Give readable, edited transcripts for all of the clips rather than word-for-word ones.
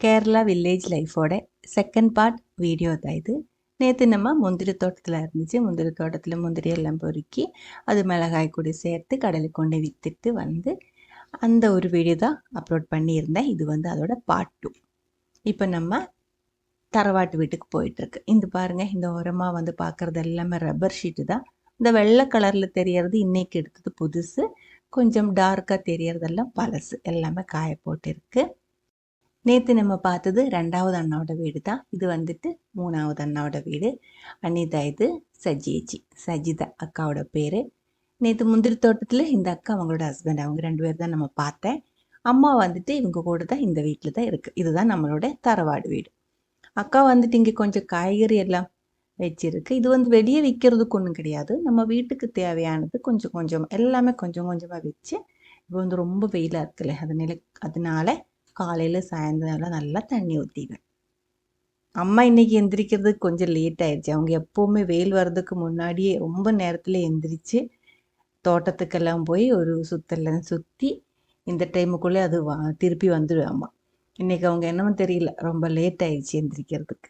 Kerala village லைஃபோட second part video தான் இது. நேற்று நம்ம முந்திரி தோட்டத்தில் இருந்துச்சு. முந்திரி தோட்டத்தில் முந்திரி எல்லாம் பொறுக்கி அது மிளகாய் கூடி சேர்த்து கடலுக்கு கொண்டு விற்றுட்டு வந்து அந்த ஒரு வீடியோ தான் அப்லோட் பண்ணியிருந்தேன். இது வந்து அதோட பார்ட் 2. இப்போ நம்ம தரவாட்டு வீட்டுக்கு போயிட்டுருக்கு. இந்த பாருங்கள், இந்த ஓரமாக வந்து பார்க்குறது எல்லாமே ரப்பர் ஷீட்டு தான். இந்த வெள்ளை கலரில் தெரியறது இன்றைக்கி எடுத்தது புதுசு, கொஞ்சம் டார்க்காக தெரியறதெல்லாம் பழசு. எல்லாமே காய போட்டு இருக்குது. நேற்று நம்ம பார்த்தது 2வது அண்ணாவோட வீடு தான். இது வந்துட்டு 3வது அண்ணாவோட வீடு. அனிதா, இது சஜிதா அக்காவோட பேர். நேற்று முந்திரி தோட்டத்தில் இந்த அக்கா அவங்களோட ஹஸ்பண்ட், அவங்க 2 பேர் தான் நம்ம பார்த்தேன். அம்மா வந்துட்டு இவங்க கூட தான் இந்த வீட்டில் தான் இருக்குது. இதுதான் நம்மளோட தரவாடு வீடு. அக்கா வந்துட்டு இங்கே கொஞ்சம் காய்கறி எல்லாம் வச்சிருக்கு. இது வந்து வெளியே விற்கிறதுக்கு ஒன்றும் கிடையாது, நம்ம வீட்டுக்கு தேவையானது கொஞ்சம் கொஞ்சம் எல்லாமே கொஞ்சம் கொஞ்சமாக வச்சு. இப்போ வந்து ரொம்ப வெயிலாக இருக்குல்ல, அதனால காலையில் சாயந்தரம் நல்லா தண்ணி ஊற்றிடுவேன். அம்மா இன்னைக்கு எந்திரிக்கிறதுக்கு கொஞ்சம் லேட் ஆயிடுச்சு. அவங்க எப்போவுமே வெயில் வர்றதுக்கு முன்னாடியே ரொம்ப நேரத்தில் எந்திரிச்சு தோட்டத்துக்கெல்லாம் போய் ஒரு சுத்தெல்லாம் சுற்றி இந்த டைமுக்குள்ளே அது திருப்பி வந்துடுவேன் அம்மா. இன்றைக்கி அவங்க என்னமோ தெரியல, ரொம்ப லேட் ஆயிடுச்சு எந்திரிக்கிறதுக்கு.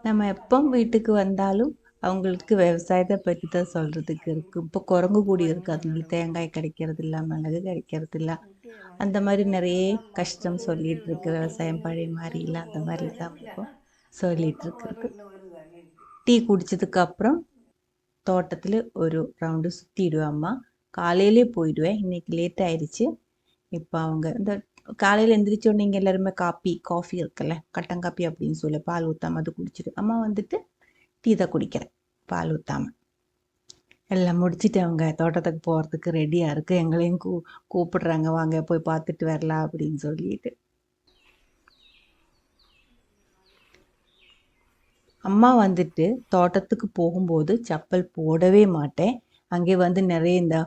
நம்ம எப்போ வீட்டுக்கு வந்தாலும் அவங்களுக்கு விவசாயத்தை பற்றி தான் சொல்கிறதுக்கு இருக்குது. இப்போ குரங்கு கூடி இருக்குது, அதனால தேங்காய் கிடைக்கிறது இல்லை, மிளகு கிடைக்கிறது இல்லை, அந்த மாதிரி நிறைய கஷ்டம் சொல்லிகிட்டு இருக்கு. விவசாயம் பழைய மாதிரி இல்லை, அந்த மாதிரி தான் இப்போ சொல்லிகிட்டு இருக்கிறது. டீ குடித்ததுக்கப்புறம் தோட்டத்தில் ஒரு ரவுண்டு சுற்றிடுவேன் அம்மா. காலையிலே போயிடுவேன், இன்றைக்கி லேட் ஆயிடுச்சு. இப்போ அவங்க இந்த காலையில் எந்திரிச்சோடனே இங்கே எல்லாருமே காஃபி இருக்குல்ல, கட்டன் காப்பி அப்படின்னு சொல்லி பால் ஊற்றாமல் அது குடிச்சிட்டு, அம்மா வந்துட்டு டீ தான் குடிக்கிறேன் பால் ஊற்றாமல். எல்லாம் முடிச்சுட்டு அவங்க தோட்டத்துக்கு போகிறதுக்கு ரெடியாக இருக்குது. எங்களையும் கூப்பிடுறாங்க, வாங்க போய் பார்த்துட்டு வரலாம் அப்படின்னு சொல்லிட்டு. அம்மா வந்துட்டு தோட்டத்துக்கு போகும்போது செப்பல் போடவே மாட்டேன். அங்கே வந்து நிறைய இந்த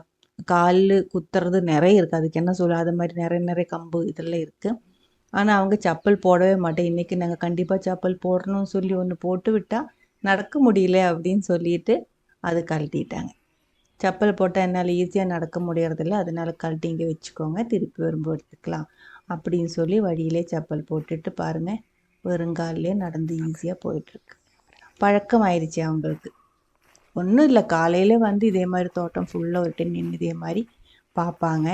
கால் குத்துறது நிறைய இருக்குது, அதுக்கு என்ன சொல்ல, அது மாதிரி நிறைய நிறைய கம்பு இதெல்லாம் இருக்குது. ஆனால் அவங்க செப்பல் போடவே மாட்டேன். இன்றைக்கி நாங்கள் கண்டிப்பாக செப்பல் போடணும்னு சொல்லி ஒன்று போட்டு விட்டால் நடக்க முடியல அப்படின்னு சொல்லிட்டு அது கழட்டிட்டாங்க. செப்பல் போட்டால் என்னால் ஈஸியாக நடக்க முடியறதில்ல, அதனால கழட்டி இங்கே வச்சுக்கோங்க, திருப்பி வரும்போது எடுத்துக்கலாம் அப்படின்னு சொல்லி வழியிலே செப்பல் போட்டுட்டு பாருங்கள், வெறுங்காலிலே நடந்து ஈஸியாக போயிட்டுருக்கு. பழக்கம் ஆயிடுச்சு அவங்களுக்கு. ஒன்றும் இல்லை, காலையில் வந்து இதே மாதிரி தோட்டம் ஃபுல்லாக ஒரு டைம் நின்று இதே மாதிரி பார்ப்பாங்க.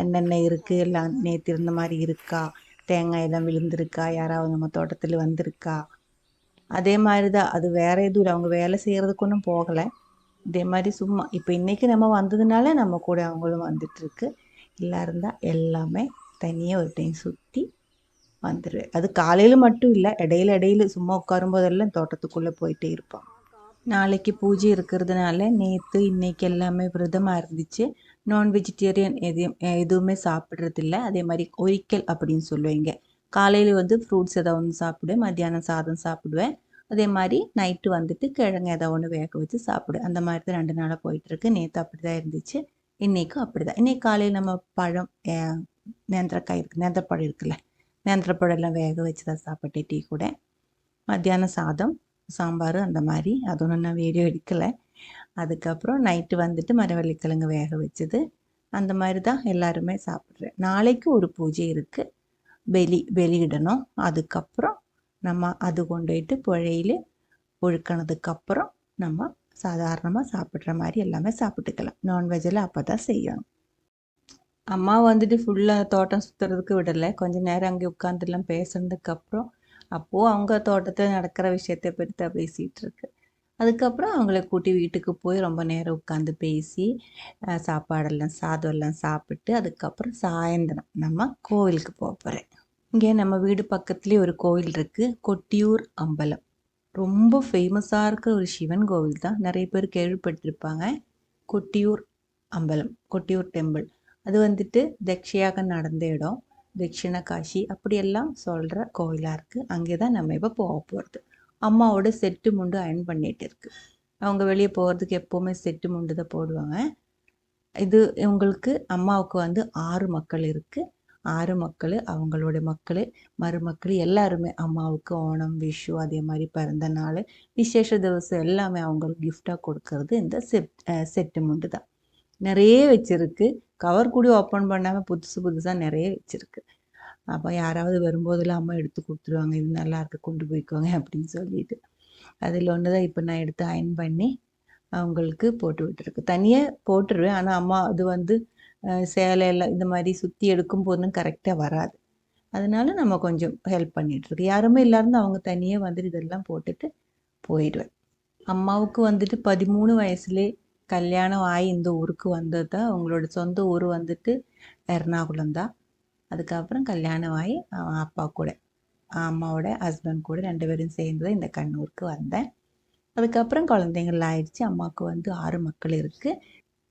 என்னென்ன இருக்குது, எல்லாம் நேற்று இருந்த மாதிரி இருக்கா, தேங்காய் எல்லாம் விழுந்திருக்கா, யாராவது நம்ம தோட்டத்தில் வந்திருக்கா, அதே மாதிரி தான். அது வேறு எதுவும் இல்லை, அவங்க வேலை செய்கிறதுக்கு ஒன்றும் போகலை, இதே மாதிரி சும்மா. இப்போ இன்றைக்கி நம்ம வந்ததுனால நம்ம கூட அவங்களும் வந்துட்டுருக்கு. இல்லை இருந்தால் எல்லாமே தனியாக ஒரு டைம் சுற்றி வந்துடுவேன். அது காலையில் மட்டும் இல்லை, இடையில சும்மா உட்காரும்போதெல்லாம் தோட்டத்துக்குள்ளே போயிட்டே இருப்போம். நாளைக்கு பூஜை இருக்கிறதுனால நேற்று இன்றைக்கி எல்லாமே விரதமாக இருந்துச்சு. நான் வெஜிடேரியன் எதுவுமே சாப்பிட்றதில்ல. அதே மாதிரி ஒரிக்கல் அப்படின்னு சொல்லுவேங்க. காலையில் வந்து ஃப்ரூட்ஸ் ஏதாவது ஒன்று சாப்பிடுவேன், மத்தியானம் சாதம் சாப்பிடுவேன், அதே மாதிரி நைட்டு வந்துட்டு கிழங்கு ஏதாவது ஒன்று வேக வச்சு சாப்பிடுவேன். அந்த மாதிரி தான் 2 நாளாக போயிட்டுருக்கு. நேற்று அப்படி தான் இருந்துச்சு, இன்றைக்கும் அப்படி தான். இன்றைக்கி காலையில் நம்ம பழம், நேந்திரக்காய் இருக்குது, நேந்திரப்பழம் இருக்குல்ல, நேந்திரப்பழம் எல்லாம் வேக வச்சு தான் சாப்பிட்டேன் டீ கூட. மத்தியானம் சாதம், சாம்பார், அந்த மாதிரி. அது ஒன்றும் நான் வீடியோ எடுக்கலை. அதுக்கப்புறம் நைட்டு வந்துட்டு மரவள்ளிக்கிழங்கு வேக வச்சது, அந்த மாதிரி தான் எல்லாருமே சாப்பிட்றேன். நாளைக்கு ஒரு பூஜை இருக்குது, வெளியிடணும். அதுக்கப்புறம் நம்ம அது கொண்டு போயிட்டு புழையில் ஒழுக்கினதுக்கப்புறம் நம்ம சாதாரணமாக சாப்பிட்ற மாதிரி எல்லாமே சாப்பிட்டுக்கலாம். நான்வெஜ்ஜில் அப்போ தான் செய்யணும். அம்மா வந்துட்டு ஃபுல்லாக தோட்டம் சுற்றுறதுக்கு விடலை, கொஞ்சம் நேரம் அங்கே உட்காந்துலாம் பேசுனதுக்கப்புறம் அப்போது அவங்க தோட்டத்தில் நடக்கிற விஷயத்தை பற்றி தான் பேசிகிட்டு இருக்கு. அதுக்கப்புறம் அவங்கள கூட்டி வீட்டுக்கு போய் ரொம்ப நேரம் உட்காந்து பேசி சாப்பாடெல்லாம் சாதம் எல்லாம் சாப்பிட்டு அதுக்கப்புறம் சாயந்தரம் நம்ம கோவிலுக்கு போகிறேன். இங்கே நம்ம வீடு பக்கத்துலேயே ஒரு கோவில் இருக்குது, கொட்டியூர் அம்பலம். ரொம்ப ஃபேமஸாக இருக்கிற ஒரு சிவன் கோவில் தான், நிறைய பேர் கேள்விப்பட்டிருப்பாங்க. கொட்டியூர் அம்பலம், கொட்டியூர் டெம்பிள். அது வந்துட்டு தக்ஷயாக நடந்த இடம், தட்சிண காஷி அப்படியெல்லாம் சொல்கிற கோவிலாக இருக்குது. அங்கே தான் நம்ம இப்போ போக போகிறது. அம்மாவோட செட்டு முண்டு அயன் பண்ணிகிட்டு இருக்குது. அவங்க வெளியே போகிறதுக்கு எப்போவுமே செட்டு முண்டு தான் போடுவாங்க. இது இவங்களுக்கு அம்மாவுக்கு வந்து 6 மக்கள் இருக்குது. 6 மக்கள், அவங்களோட மக்கள், மருமக்கள் எல்லாருமே அம்மாவுக்கு ஓணம், விஷு, அதே மாதிரி பிறந்த நாள், விசேஷ திவசம் எல்லாமே அவங்களுக்கு கிஃப்டாக கொடுக்கறது இந்த செட்டு முண்டு தான். நிறைய வச்சுருக்கு, கவர் கூட ஓப்பன் பண்ணாமல் புதுசாக நிறைய வச்சுருக்கு. அப்போ யாராவது வரும்போதெல்லாம் அம்மா எடுத்து கொடுத்துருவாங்க, இது நல்லா இருக்கு கொண்டு போய்க்கோங்க அப்படின்னு சொல்லிட்டு. அதில் ஒன்று தான் இப்போ நான் எடுத்து அயன் பண்ணி அவங்களுக்கு போட்டு விட்டுருக்கு. தனியாக போட்டுருவேன், ஆனால் அம்மா அது வந்து சேலையெல்லாம் இந்த மாதிரி சுற்றி எடுக்கும் போதும் கரெக்டாக வராது. அதனால நம்ம கொஞ்சம் ஹெல்ப் பண்ணிகிட்ருக்கு. யாருமே இல்லாருந்து அவங்க தனியாக வந்துட்டு இதெல்லாம் போட்டுட்டு போயிடுவேன். அம்மாவுக்கு வந்துட்டு 13 வயசுலே கல்யாணம் ஆகி இந்த ஊருக்கு வந்தது தான். அவங்களோட சொந்த ஊர் வந்துட்டு எர்ணாகுளம் தான். அதுக்கப்புறம் கல்யாணம் ஆகி அப்பா கூட அம்மாவோட ஹஸ்பண்ட் கூட 2 பேரும் சேர்ந்து தான் இந்த கண்ணூருக்கு வந்தேன். அதுக்கப்புறம் குழந்தைங்கள் ஆயிடுச்சு. அம்மாவுக்கு வந்து 6 மக்கள் இருக்குது.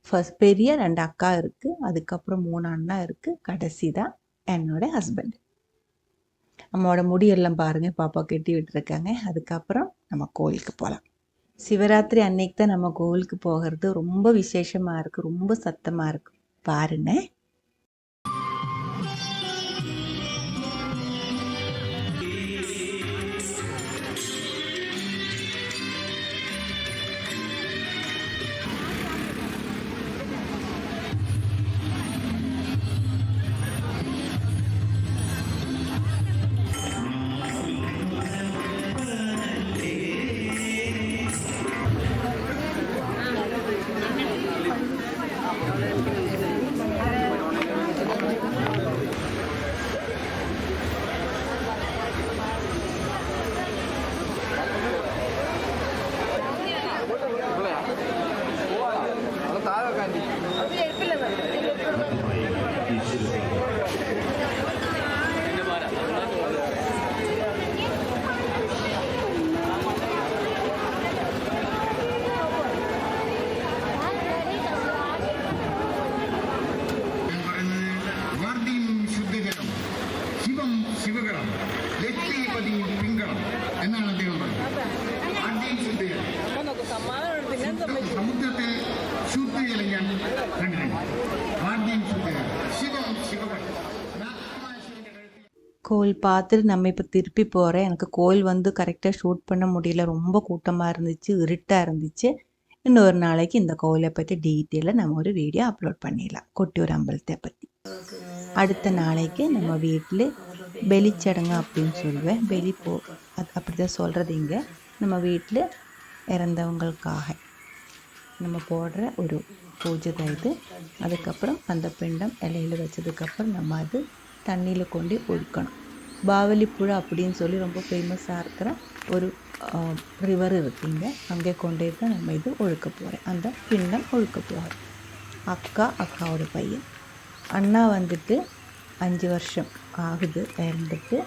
ஃபர்ஸ்ட் பெரிய 2 அக்கா இருக்குது, அதுக்கப்புறம் 3 அண்ணா இருக்குது, கடைசி தான் என்னோட ஹஸ்பண்ட். அம்மாவோட முடியெல்லாம் பாருங்கள், பாப்பா கட்டி விட்டுருக்காங்க. அதுக்கப்புறம் நம்ம கோயிலுக்கு போகலாம். சிவராத்திரி அன்னைக்கு தான் நம்ம கோவிலுக்கு போகிறது ரொம்ப விசேஷமாக இருக்குது, ரொம்ப சத்தமாக இருக்குது பாருங்க. கோயில் பார்த்துட்டு நம்ம இப்போ திருப்பி போகிறேன். எனக்கு கோயில் வந்து கரெக்டாக ஷூட் பண்ண முடியல, ரொம்ப கூட்டமாக இருந்துச்சு, இருட்டாக இருந்துச்சு. இன்னொரு நாளைக்கு இந்த கோயிலை பற்றி டீட்டெயிலாக நம்ம ஒரு வீடியோ அப்லோட் பண்ணிடலாம், கொட்டியூர் அம்பலத்தை பற்றி. அடுத்த நாளைக்கு நம்ம வீட்டில் பெலிச்சடங்கு அப்படின்னு சொல்லுவேன், பெலி அது அப்படி தான் சொல்கிறது இங்கே. நம்ம வீட்டில் இறந்தவங்களுக்காக நம்ம போடுற ஒரு பூஜை தான் இது. அதுக்கப்புறம் அந்த பிண்டம் இலையில் வச்சதுக்கப்புறம் நம்ம அது தண்ணியில் கொண்டு ஒழுக்கணும். பாவலிப்புழா அப்படின்னு சொல்லி ரொம்ப ஃபேமஸாக இருக்கிற ஒரு ரிவர் இருக்குங்க, அங்கே கொண்டே தான் நம்ம இது ஒழுக்க போகிறேன். அந்த பிண்டம் ஒழுக்க போகிறேன். அக்காவோட பையன் அண்ணா வந்துட்டு 5 வருஷம் ஆகுது இறந்துட்டு.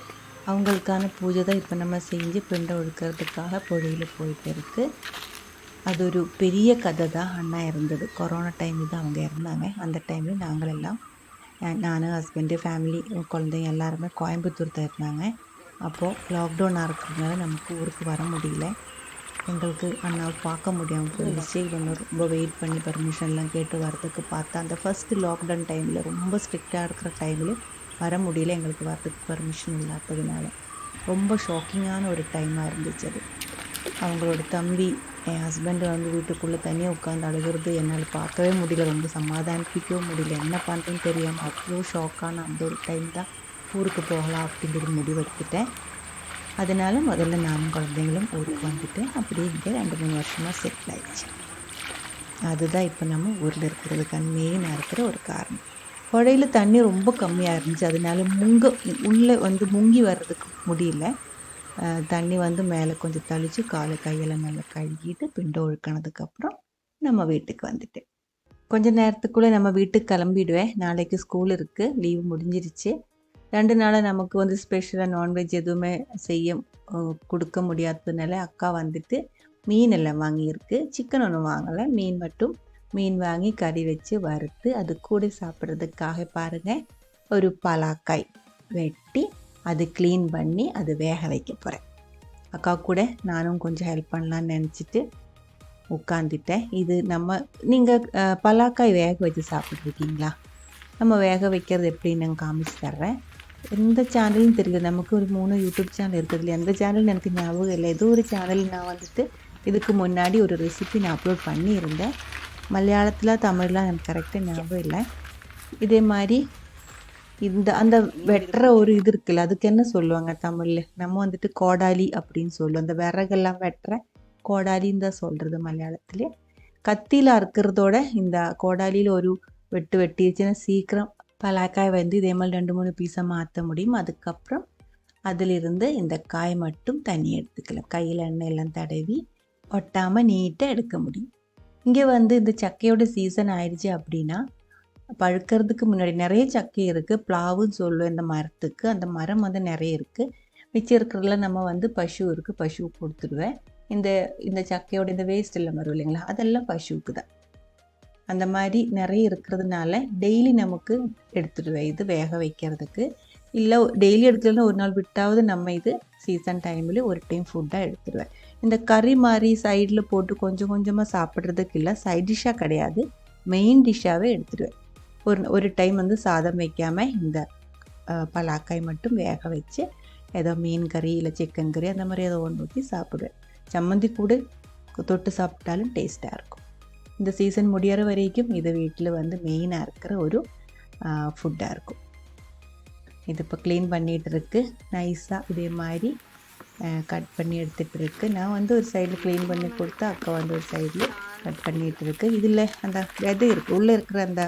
அவங்களுக்கான பூஜை தான் இப்போ நம்ம செஞ்சு பிண்டம் ஒழுக்கிறதுக்காக பொழியில் போயிட்டு இருக்குது. அது ஒரு பெரிய கதை தான். அண்ணா இறந்தது கொரோனா டைமில் தான் அவங்க இறந்தாங்க. அந்த டைமில் நாங்களெல்லாம் நான், ஹஸ்பண்டு, ஃபேமிலி, குழந்தைங்க எல்லாருமே கோயம்புத்தூர் தான் இருந்தாங்க. அப்போது லாக்டவுனாக இருக்கிறதுனால நமக்கு ஊருக்கு வர முடியல. எங்களுக்கு அண்ணாவை பார்க்க முடியாமல் போயிடுச்சு. இவங்க ரொம்ப வெயிட் பண்ணி பர்மிஷன்லாம் கேட்டு வரதுக்கு பார்த்தா அந்த ஃபஸ்ட்டு லாக்டவுன் டைமில் ரொம்ப ஸ்ட்ரிக்டாக இருக்கிற டைமில் வர முடியல. எங்களுக்கு வரதுக்கு பர்மிஷன் இல்லாததுனால ரொம்ப ஷாக்கிங்கான ஒரு டைமாக இருந்துச்சு அது. அவங்களோட தம்பி என் ஹஸ்பண்டு வந்து வீட்டுக்குள்ளே தனியாக உட்காந்து அழுகிறது என்னால் பார்க்கவே முடியல, ரொம்ப சமாதானிப்பிக்கவும் முடியல. என்ன பண்ணுறேன்னு தெரியாமல் அவ்வளோ ஷாக்கான அந்த ஒரு டைம் தான் ஊருக்கு போகலாம் அப்படிங்கிற முடிவெடுத்துட்டேன். அதனால் முதல்ல நானும் குழந்தைங்களும் ஊருக்கு வந்துட்டு அப்படியே இங்கே 2-3 வருஷமாக செட்டில் ஆயிடுச்சு. அதுதான் இப்போ நம்ம ஊரில் இருக்கிறதுக்கான மெயினாக இருக்கிற ஒரு காரணம். புழையில் தண்ணி ரொம்ப கம்மியாக இருந்துச்சு, அதனால உள்ளே வந்து முங்கி வர்றதுக்கு முடியல. தண்ணி வந்து மேலே கொஞ்சம் தெளித்து கையெல்லாம் நல்லா கழுகிட்டு பிண்டம் ஒழுக்கினதுக்கப்புறம் நம்ம வீட்டுக்கு வந்துட்டேன். கொஞ்சம் நேரத்துக்குள்ளே நம்ம வீட்டுக்கு கிளம்பிடுவேன். நாளைக்கு ஸ்கூல் இருக்குது, லீவு முடிஞ்சிருச்சு. 2 நாளாக நமக்கு வந்து ஸ்பெஷலாக நான்வெஜ் எதுவுமே கொடுக்க முடியாததுனால அக்கா வந்துட்டு மீன் எல்லாம் வாங்கியிருக்கு. சிக்கன் ஒன்றும் வாங்கலை, மீன் வாங்கி கறி வச்சு வறுத்து அது கூட சாப்பிட்றதுக்காக பாருங்கள் ஒரு பலாக்காய் வெட்டி அது க்ளீன் பண்ணி அது வேக வைக்க போகிறேன். அக்கா கூட நானும் கொஞ்சம் ஹெல்ப் பண்ணலான்னு நினச்சிட்டு உட்காந்துட்டேன். இது நீங்கள் பலாக்காய் வேக வச்சு சாப்பிட்ருக்கீங்களா? நம்ம வேக வைக்கிறது எப்படின்னு நான் காமிச்சு தர்றேன். எந்த சேனலும் தெரியல, நமக்கு ஒரு 3 யூடியூப் சேனல் இருக்கிறதுல எந்த சேனல் எனக்கு ஞாபகம் இல்லை. ஏதோ ஒரு சேனல் நான் வந்துட்டு இதுக்கு முன்னாடி ஒரு ரெசிபி நான் அப்லோட் பண்ணியிருந்தேன். மலையாளத்தில் தமிழ்லாம் எனக்கு கரெக்டாக ஞாபகம் இல்லை. இதே மாதிரி அந்த வெட்டுற ஒரு இது இருக்குல்ல, அதுக்கு என்ன சொல்லுவாங்க தமிழ்ல? நம்ம வந்துட்டு கோடாலி அப்படின்னு சொல்லுவோம். அந்த விறகெல்லாம் வெட்டுற கோடாலின்னு தான் சொல்றது மலையாளத்திலே. கத்தியில் அறுக்கிறதோட இந்த கோடாலியில் ஒரு வெட்டு வெட்டிடுச்சுன்னா சீக்கிரம் பலாக்காய் வந்து இதே மாதிரி 2-3 பீஸாக மாற்ற முடியும். அதுக்கப்புறம் அதிலிருந்து இந்த காய் மட்டும் தண்ணி எடுத்துக்கலாம். கையில் எண்ணெயெல்லாம் தடவி ஒட்டாமல் நீட்டாக எடுக்க முடியும். இங்கே வந்து இந்த சக்கையோட சீசன் ஆயிடுச்சு அப்படின்னா பழுக்கிறதுக்கு முன்னாடி நிறைய சக்கை இருக்குது. பிளாவுன்னு சொல்லுவோம் இந்த மரத்துக்கு. அந்த மரம் வந்து நிறைய இருக்குது. மிச்சம் இருக்கிறதுல நம்ம வந்து பசு இருக்குது, பசுவுக்கு கொடுத்துடுவேன். இந்த இந்த சக்கையோட இந்த வேஸ்ட் எல்லாம் வரும் இல்லைங்களா, அதெல்லாம் பசுவுக்கு தான். அந்த மாதிரி நிறைய இருக்கிறதுனால டெய்லி நமக்கு எடுத்துடுவேன் இது வேக வைக்கிறதுக்கு. இல்லை டெய்லி எடுக்கலன்னா ஒரு நாள் விட்டாவது நம்ம இது சீசன் டைமில் ஒரு டைம் ஃபுட்டாக எடுத்துடுவேன். இந்த கறி மாதிரி சைடில் போட்டு கொஞ்சம் கொஞ்சமாக சாப்பிட்றதுக்கு இல்லை, சைட் டிஷ்ஷாக கிடையாது, மெயின் டிஷ்ஷாகவே எடுத்துடுவேன். ஒரு டைம் வந்து சாதம் வைக்காமல் இந்த பலாக்காய் மட்டும் வேக வச்சு ஏதோ மீன் கறி இல்லை சிக்கன் கறி அந்த மாதிரி ஏதோ ஒன்று ஊற்றி சாப்பிடுவேன். சம்மந்தி கூட தொட்டு சாப்பிட்டாலும் டேஸ்ட்டாக இருக்கும். இந்த சீசன் முடிகிற வரைக்கும் இது வீட்டில் வந்து மெயினாக இருக்கிற ஒரு ஃபுட்டாக இருக்கும். இது இப்போ க்ளீன் பண்ணிகிட்டு இருக்கு. நைஸாக இதே மாதிரி கட் பண்ணி எடுத்துகிட்டு இருக்கு. நான் வந்து ஒரு சைடில் க்ளீன் பண்ணி கொடுத்தா அக்கா வந்து ஒரு சைடில் கட் பண்ணிகிட்டு இருக்கு. இதில் அந்த விதை இருக்குது, உள்ளே இருக்கிற அந்த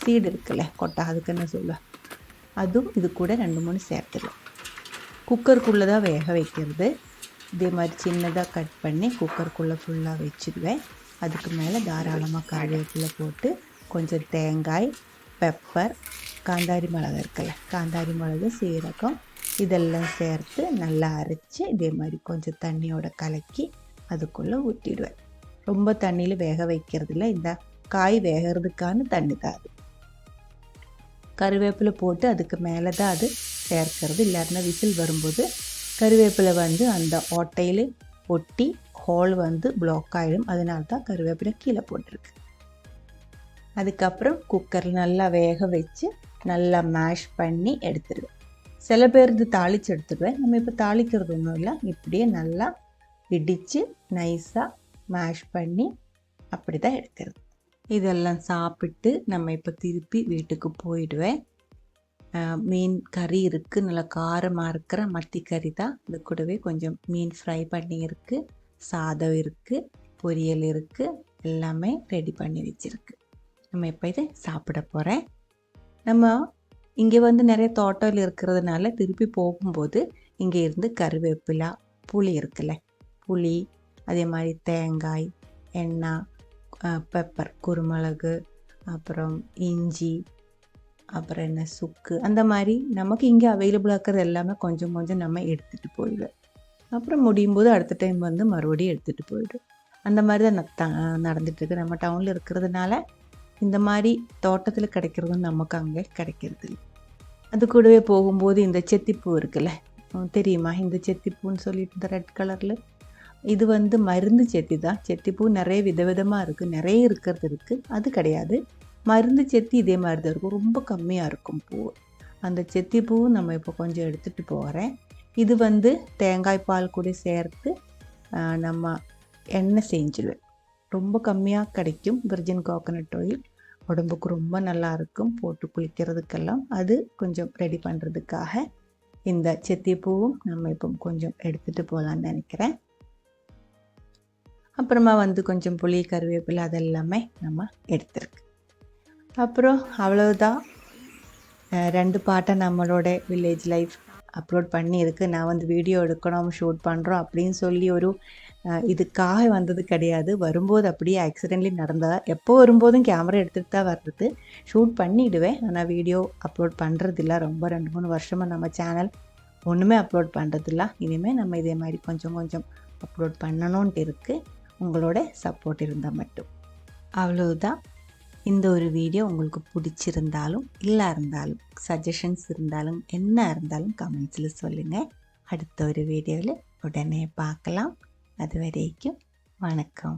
சீடு இருக்குல்ல, கொட்டை, அதுக்கு என்ன சொல்லுவேன், அதுவும் இது கூட 2-3 சேர்த்துக்கலாம். குக்கருக்குள்ளே தான் வேக வைக்கிறது. இதே மாதிரி சின்னதாக கட் பண்ணி குக்கருக்குள்ளே ஃபுல்லாக வச்சுடுவேன். அதுக்கு மேலே தாராளமாக கருவேப்பிலை போட்டு கொஞ்சம் தேங்காய், பெப்பர், காந்தாரி மிளகு இருக்குல்ல, காந்தாரி மிளகு, சீரகம் இதெல்லாம் சேர்த்து நல்லா அரைச்சி இதே மாதிரி கொஞ்சம் தண்ணியோட கலக்கி அதுக்குள்ளே ஊற்றிடுவேன். ரொம்ப தண்ணியில் வேக வைக்கிறதுல இந்த காய் வேகிறதுக்கான தண்ணி தான் அது. கருவேப்பிலை போட்டு அதுக்கு மேலே தான் அது சேர்க்கிறது. இல்லாட்டினா விசில் வரும்போது கருவேப்பிலை வந்து அந்த ஓட்டையில் ஒட்டி ஹோல் வந்து பிளாக் ஆகிடும். அதனால தான் கருவேப்பிலை கீழே போட்டிருக்கு. அதுக்கப்புறம் குக்கரில் நல்லா வேக வச்சு நல்லா மேஷ் பண்ணி எடுத்துடுவேன். சில பேர் இது தாளித்து எடுத்துடுவேன். நம்ம இப்போ தாளிக்கிறது ஒன்றும் இல்லை, இப்படியே நல்லா இடித்து நைஸாக மேஷ் பண்ணி அப்படி தான் எடுக்கிறது. இதெல்லாம் சாப்பிட்டு நம்ம இப்போ திருப்பி வீட்டுக்கு போயிடுவேன். மீன் கறி இருக்குது, நல்லா காரமாக இருக்கிற மத்தி கறி தான். இது கூடவே கொஞ்சம் மீன் ஃப்ரை பண்ணி இருக்குது, சாதம் இருக்குது, பொரியல் இருக்குது, எல்லாமே ரெடி பண்ணி வச்சுருக்கு. நம்ம இப்போ இதை சாப்பிட போகிறேன். நம்ம இங்கே வந்து நிறைய தோட்டம் இருக்கிறதுனால திருப்பி போகும்போது இங்கே இருந்து கருவேப்பிலை, புளி இருக்குல்ல, புளி, அதே மாதிரி தேங்காய், எண்ணெய், பெப்பர், குருமிளகு, அப்புறம் இஞ்சி, அப்புறம் என்ன சுக்கு, அந்த மாதிரி நமக்கு இங்கே அவைலபிளாக இருக்கிறது எல்லாமே கொஞ்சம் கொஞ்சம் நம்ம எடுத்துகிட்டு போயிடுவேன். அப்புறம் முடியும் போது அடுத்த டைம் வந்து மறுபடியும் எடுத்துகிட்டு போயிடுவேன். அந்த மாதிரி தான் நடந்துட்டுருக்கு. நம்ம டவுனில் இருக்கிறதுனால இந்த மாதிரி தோட்டத்தில் கிடைக்கிறதும் நமக்கு அங்கே கிடைக்கிறது இல்லை. அது கூடவே போகும்போது இந்த செத்திப்பூ இருக்குல்ல, தெரியுமா? இந்த செத்திப்பூன்னு சொல்லிட்டு இந்த ரெட் கலரில், இது வந்து மருந்து செத்தி தான். செத்திப்பூ நிறைய விதவிதமாக இருக்குது, நிறைய இருக்கிறது இருக்குது. அது கிடையாது, மருந்து செத்தி இதே மாதிரி தான் இருக்கும், ரொம்ப கம்மியாக இருக்கும் பூ. அந்த செத்திப்பூவும் நம்ம இப்போ கொஞ்சம் எடுத்துகிட்டு போகிறேன். இது வந்து தேங்காய் பால் கூட சேர்த்து நம்ம எண்ணெய் செஞ்சுடுவேன். ரொம்ப கம்மியாக கிடைக்கும். விர்ஜின் கோகோனட் ஆயில் உடம்புக்கு ரொம்ப நல்லா இருக்கும், போட்டு குளிக்கிறதுக்கெல்லாம். அது கொஞ்சம் ரெடி பண்ணுறதுக்காக இந்த செத்திப்பூவும் நம்ம இப்போ கொஞ்சம் எடுத்துகிட்டு போகலான்னு நினைக்கிறேன். அப்புறமா வந்து கொஞ்சம் புளி, கருவேப்பிலை அதெல்லாமே நம்ம எடுத்துருக்கு. அப்புறம் அவ்வளவுதான். 2 பாட்டை நம்மளோட வில்லேஜ் லைஃப் அப்லோட் பண்ணியிருக்கு. நான் வந்து வீடியோ எடுக்கணும், ஷூட் பண்ணுறோம் அப்படின்னு சொல்லி ஒரு இதுக்காக வந்தது கிடையாது. வரும்போது அப்படியே ஆக்சிடென்ட்லி நடந்ததா. எப்போ வரும்போதும் கேமரா எடுத்துகிட்டு தான் வர்றது, ஷூட் பண்ணிவிடுவேன், ஆனால் வீடியோ அப்லோட் பண்ணுறதில்ல. ரொம்ப 2-3 வருஷமாக நம்ம சேனல் ஒன்றுமே அப்லோட் பண்ணுறதில்ல. இனிமேல் நம்ம இதே மாதிரி கொஞ்சம் கொஞ்சம் அப்லோட் பண்ணணுன்ட்டு இருக்குது, உங்களோட சப்போர்ட் இருந்தால் மட்டும். அவ்வளவுதான். இந்த ஒரு வீடியோ உங்களுக்கு பிடிச்சிருந்தாலும் இல்லை இருந்தாலும், சஜஷன்ஸ் இருந்தாலும், என்ன இருந்தாலும் கமெண்ட்ஸில் சொல்லுங்கள். அடுத்த ஒரு வீடியோவில் உடனே பார்க்கலாம். அது வரைக்கும் வணக்கம்.